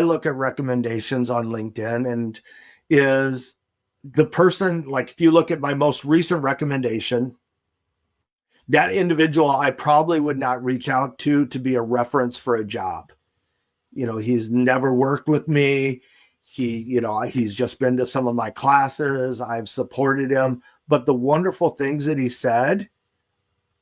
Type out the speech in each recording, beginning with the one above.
I look at recommendations on LinkedIn and is the person, like if you look at my most recent recommendation, that individual I probably would not reach out to be a reference for a job. He's never worked with me. He's just been to some of my classes. I've supported him. But the wonderful things that he said,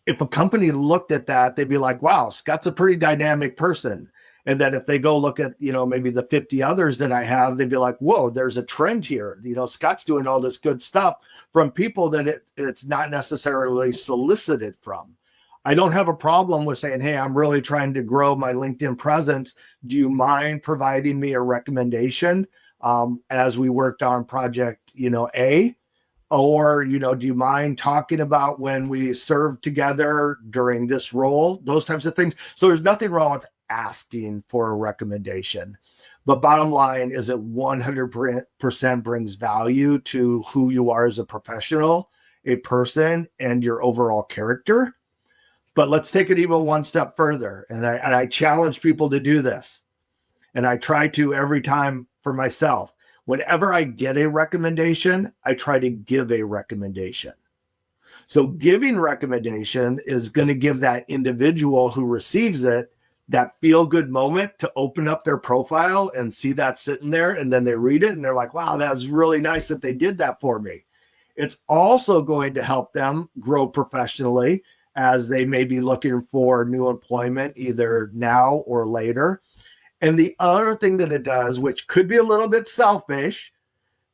if a company looked at that, they'd be like, wow, Scott's a pretty dynamic person. And then if they go look at, maybe the 50 others that I have, they'd be like, whoa, there's a trend here. Scott's doing all this good stuff from people that it's not necessarily solicited from. I don't have a problem with saying, hey, I'm really trying to grow my LinkedIn presence. Do you mind providing me a recommendation as we worked on project, A? Or, do you mind talking about when we served together during this role? Those types of things. So there's nothing wrong with asking for a recommendation. But bottom line is it 100% brings value to who you are as a professional, a person, and your overall character. But let's take it even one step further. And I challenge people to do this. And I try to every time for myself. Whenever I get a recommendation, I try to give a recommendation. So giving recommendation is going to give that individual who receives it that feel-good moment to open up their profile and see that sitting there, and then they read it and they're like, wow, that was really nice that they did that for me. It's also going to help them grow professionally as they may be looking for new employment either now or later. And the other thing that it does, which could be a little bit selfish,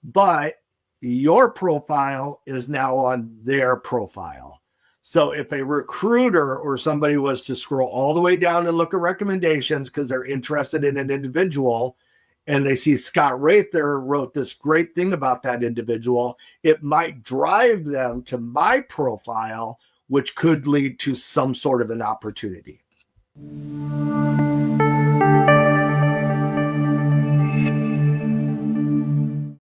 but your profile is now on their profile. So if a recruiter or somebody was to scroll all the way down and look at recommendations because they're interested in an individual and they see Scott Rather wrote this great thing about that individual, it might drive them to my profile, which could lead to some sort of an opportunity.